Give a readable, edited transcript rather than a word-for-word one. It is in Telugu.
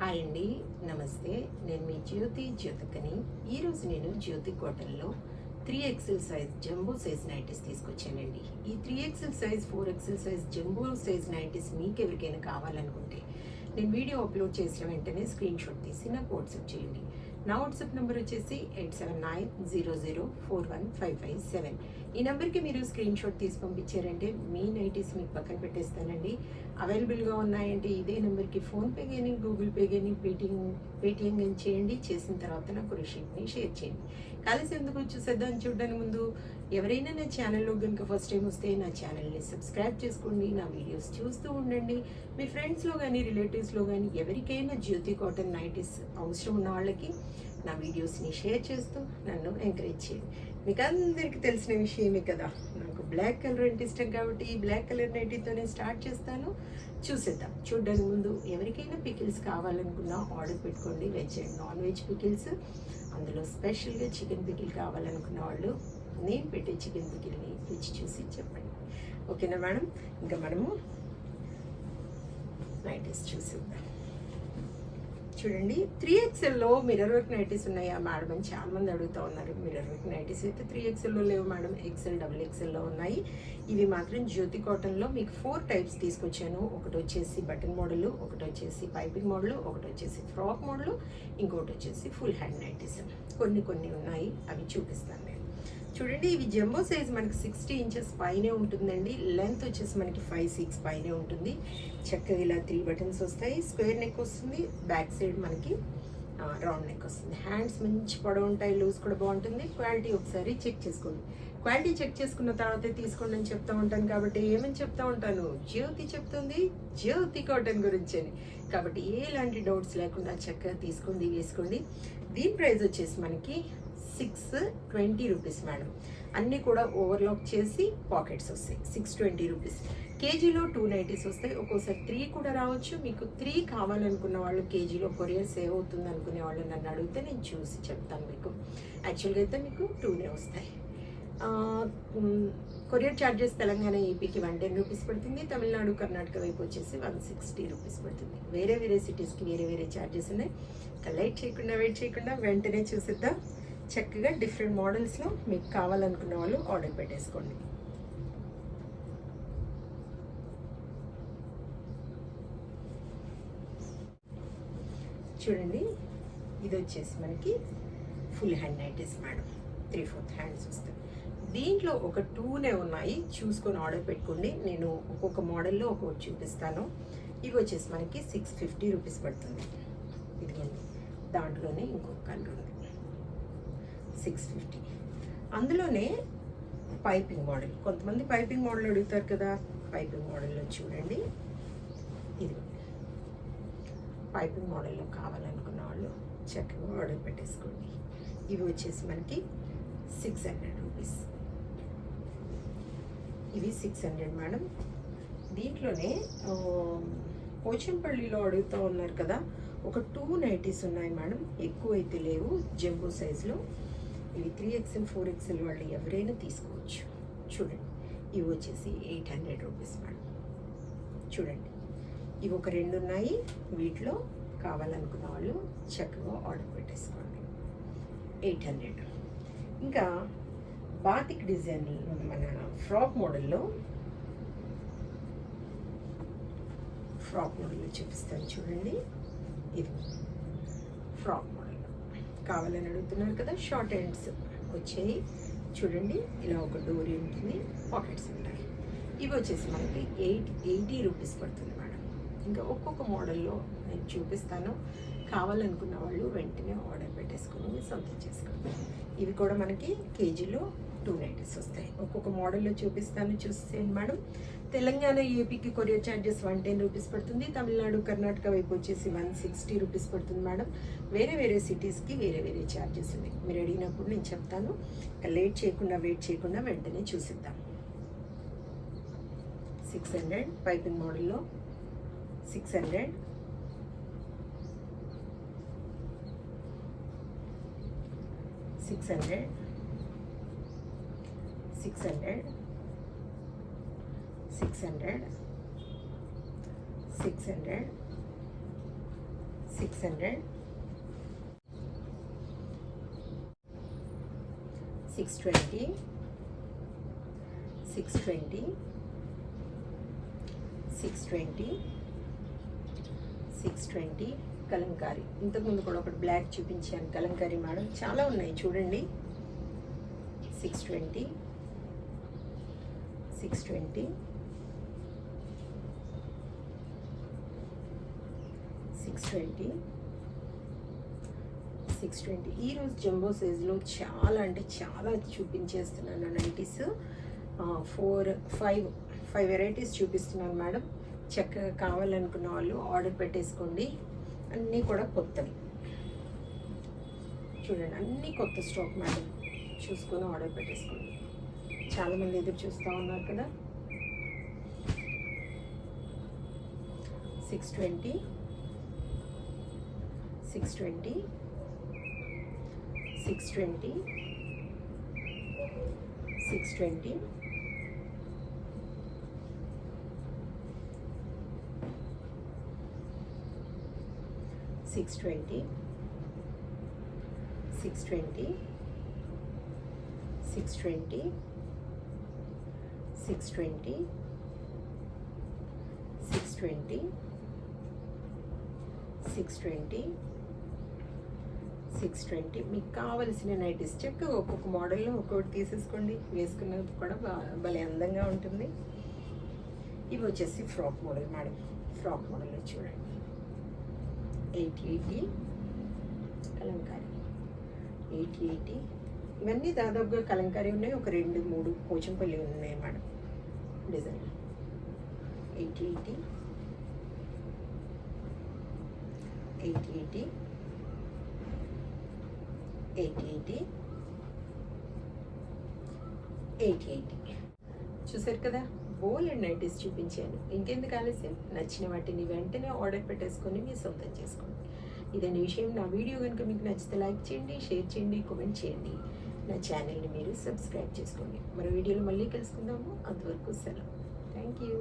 హాయ్ అండి, నమస్తే. నేను మీ జ్యోతికని. ఈరోజు నేను జ్యోతి కాటన్లో 3XL size jumbo size nighties తీసుకొచ్చానండి. ఈ 3XL size 4XL size jumbo size nighties మీకు ఎవరికైనా కావాలనుకుంటే నేను వీడియో అప్లోడ్ చేసిన వెంటనే స్క్రీన్ షాట్ తీసి నాకు వాట్సాప్ చేయండి. నా వాట్సాప్ నెంబర్ వచ్చేసి 8790041557. ఈ నెంబర్కి మీరు స్క్రీన్ షాట్ తీసి పంపించారంటే మీ నైటీస్ మీకు పక్కన పెట్టేస్తానండి. అవైలబుల్గా ఉన్నాయంటే ఇదే నెంబర్కి ఫోన్పే కానీ గూగుల్ పే కానీ పేటిఎం కానీ చేయండి. చేసిన తర్వాత నాకు రిసీప్ట్ని షేర్ చేయండి. కలిసి ఎందుకు చూసేద్దాం. చూడడానికి ముందు ఎవరైనా నా ఛానల్లో కనుక ఫస్ట్ టైం వస్తే నా ఛానల్ని సబ్స్క్రైబ్ చేసుకోండి. నా వీడియోస్ చూస్తూ ఉండండి. మీ ఫ్రెండ్స్లో కానీ రిలేటివ్స్లో కానీ ఎవరికైనా జ్యోతి కాటన్ నైటీస్ అవసరం ఉన్న వాళ్ళకి నా వీడియోస్ని షేర్ చేస్తూ నన్ను ఎంకరేజ్ చేయండి. మీకు అందరికీ తెలిసిన విషయమే కదా, నాకు బ్లాక్ కలర్ అంటే ఇష్టం కాబట్టి ఈ బ్లాక్ కలర్ నైటీతోనే స్టార్ట్ చేస్తాను. చూసేద్దాం. చూడడానికి ముందు ఎవరికైనా పికిల్స్ కావాలనుకున్నా ఆర్డర్ పెట్టుకోండి. Veg and non veg pickles, అందులో స్పెషల్గా చికెన్ పికిల్ కావాలనుకున్న వాళ్ళు నేను పెట్టే చికెన్ పికిల్ని రుచి చూసి చెప్పండి. ఓకేనా మేడం? ఇంకా మనము నైటీస్ చూసేద్దాం. చూడండి, 3XLలో మిర్రర్ వర్క్ నైటీస్ ఉన్నాయా మేడం అని చాలా మంది అడుగుతూ ఉన్నారు. మిర్రర్ వర్క్ నైటీస్ అయితే 3XLలో లేవు మేడం, XL XXLలో ఉన్నాయి. ఇవి మాత్రం జ్యోతి కాటన్లో మీకు 4 టైప్స్ తీసుకొచ్చాను. ఒకటి వచ్చేసి బటన్ మోడల్, ఒకటి వచ్చేసి పైపింగ్ మోడల్, ఒకటి వచ్చేసి ఫ్రాక్ మోడల్, ఇంకోటి వచ్చేసి ఫుల్ హ్యాండ్ నైటీస్. కొన్ని ఉన్నాయి, అవి చూపిస్తాను నేను. చూడండి, ఇవి జంబో సైజ్ మనకి 60 ఇంచెస్ పైనే ఉంటుందండి. లెంత్ వచ్చేసి మనకి 5-6 పైనే ఉంటుంది. చక్కగా ఇలా 3 బటన్స్ వస్తాయి. స్క్వేర్ నెక్ వస్తుంది. బ్యాక్ సైడ్ మనకి రౌండ్ నెక్ వస్తుంది. హ్యాండ్స్ మంచి పొడవు ఉంటాయి, లూజ్ కూడా బాగుంటుంది. క్వాలిటీ ఒకసారి చెక్ చేసుకోండి. క్వాలిటీ చెక్ చేసుకున్న తర్వాతే తీసుకోండి అని చెప్తా ఉంటాను. కాబట్టి ఏమని చెప్తా ఉంటాను, జ్యోతి చెప్తుంది జ్యోతి కాటన్ గురించి అని. కాబట్టి ఎలాంటి డౌట్స్ లేకుండా చక్కగా తీసుకోండి, వేసుకోండి. దీని ప్రైస్ వచ్చేసి మనకి 620 రూపీస్ మేడం. అన్నీ కూడా ఓవర్లాక్ చేసి పాకెట్స్ వస్తాయి. 620 రూపీస్. కేజీలో 2 నైటీస్ వస్తాయి. ఒక్కోసారి 3 కూడా రావచ్చు. మీకు 3 కావాలనుకున్న వాళ్ళు, కేజీలో కొరియర్ సేవ్ అవుతుంది అనుకునే వాళ్ళు నన్ను అడిగితే నేను చూసి చెప్తాను మీకు. యాక్చువల్గా అయితే మీకు 2నే వస్తాయి. కొరియర్ ఛార్జెస్ తెలంగాణ ఏపీకి 110 రూపీస్ పడుతుంది. తమిళనాడు కర్ణాటక వైపు వచ్చేసి 160 రూపీస్ పడుతుంది. వేరే సిటీస్కి వేరే ఛార్జెస్ ఉన్నాయి. వెయిట్ చేయకుండా వెంటనే చూసిద్దాం. చక్కగా డిఫరెంట్ మోడల్స్లో మీకు కావాలనుకున్న వాళ్ళు ఆర్డర్ పెట్టేసుకోండి. చూడండి, ఇది వచ్చేసి మనకి full hand nighties madam. 3/4 hands వస్తాయి. దీంట్లో ఒక 2నే ఉన్నాయి, చూసుకొని ఆర్డర్ పెట్టుకోండి. నేను ఒక్కొక్క మోడల్లో ఒక్కొక్కటి చూపిస్తాను. ఇవి వచ్చేసి మనకి 650 రూపీస్ పడుతుంది. ఇదిగోండి, దాంట్లోనే ఇంకొక కలర్ ఉంది 650. అందులోనే పైపింగ్ మోడల్, కొంతమంది పైపింగ్ మోడల్ అడుగుతారు కదా. పైపింగ్ మోడల్లో చూడండి, ఇది పైపింగ్ మోడల్లో కావాలనుకున్న వాళ్ళు చక్కగా ఆర్డర్ పెట్టేసుకోండి. ఇవి వచ్చేసి మనకి 600 రూపీస్. ఇవి 600 మేడం. దీంట్లోనే పోచంపల్లిలో అడుగుతూ ఉన్నారు కదా, ఒక 2 నైటీస్ ఉన్నాయి మేడం, ఎక్కువ అయితే లేవు. జంబో సైజులో ఇవి 3XL 4XL వాళ్ళు ఎవరైనా తీసుకోవచ్చు. చూడండి, ఇవి వచ్చేసి 800 రూపీస్ మేడం. చూడండి, ఇవి ఒక 2 ఉన్నాయి. వీటిలో కావాలనుకున్న వాళ్ళు చక్కగా ఆర్డర్ పెట్టేసుకోండి. 800. ఇంకా బాతిక్ డిజైన్ మన ఫ్రాక్ మోడల్లో చూపిస్తాను. చూడండి, ఇది ఫ్రాక్ మోడల్ కావాలని అడుగుతున్నారు కదా. షార్ట్ హ్యాండ్స్ వచ్చాయి. చూడండి, ఇలా ఒక డోరీ ఉంటుంది, పాకెట్స్ ఉంటాయి. ఇవి వచ్చేసి మనకి 880 రూపీస్ పడుతుంది మేడం. ఇంకా ఒక్కొక్క మోడల్లో నేను చూపిస్తాను. కావాలనుకున్న వాళ్ళు వెంటనే ఆర్డర్ పెట్టేసుకుని సొంతం చేసుకోండి. ఇవి కూడా మనకి కేజీలో 2 నైటీస్ వస్తాయి. ఒక్కొక్క మోడల్లో చూపిస్తాను, చూసేయండి మేడం. తెలంగాణ ఏపీకి కొరియర్ ఛార్జెస్ 110 రూపీస్ పడుతుంది. తమిళనాడు కర్ణాటక వైపు వచ్చేసి 160 రూపీస్ పడుతుంది మేడం. వేరే సిటీస్కి వేరే ఛార్జెస్ ఉన్నాయి. మీరు అడిగినప్పుడు నేను చెప్తాను. వెయిట్ చేయకుండా వెంటనే చూసిద్దాం. 600 పైపింగ్ మోడల్లో 600. 600 600 600 600 600, 620, 620, 620, 620 కలంకారీ. ఇంతకుముందు కూడా ఒకటి బ్లాక్ చూపించాను కలంకారీ మేడం, చాలా ఉన్నాయి చూడండి. 620, 620, 620, 620. ఈరోజు జంబో సైజులో చాలా అంటే చాలా చూపించేస్తున్నాను నైటీస్. 5 వెరైటీస్ చూపిస్తున్నాను మేడం. చక్కగా కావాలనుకున్న వాళ్ళు ఆర్డర్ పెట్టేసుకోండి. అన్నీ కూడా కొత్తవి చూడండి, అన్నీ కొత్త స్టాక్ మేడం. చూసుకొని ఆర్డర్ పెట్టేసుకోండి. చాలామంది ఎదురు చూస్తూ ఉన్నారు కదా. 620, 620, 620, 620, 620, 620, 620, 620, 620, 620, 620. మీకు కావలసిన నైటీస్ చక్కగా ఒక్కొక్క మోడల్లో ఒక్కొక్కటి తీసేసుకోండి. వేసుకున్నది కూడా భలే అందంగా ఉంటుంది. ఇవి వచ్చేసి ఫ్రాక్ మోడల్ మేడం. ఫ్రాక్ మోడల్లో చూడండి 880 కలంకారీ, 880. ఇవన్నీ దాదాపుగా కలంకారీ ఉన్నాయి. ఒక 2-3 పోచంపల్లి ఉన్నాయి మేడం డిజైన్. 880, 880, 880, 880. చూసారు కదా, బోల్డ్ నైటీస్ చూపించాను. ఇంకెందుకు ఆలస్యం, నచ్చిన వాటిని వెంటనే ఆర్డర్ పెట్టేసుకొని మీ సొంతం చేసుకోండి. ఇదని విషయం. నా వీడియో కనుక మీకు నచ్చితే లైక్ చేయండి, షేర్ చేయండి, కామెంట్ చేయండి. నా ఛానల్ని మీరు సబ్స్క్రైబ్ చేసుకోండి. మరో వీడియోలో మళ్ళీ కలుసుకుందాము. అంతవరకు సెలవు. Thank you.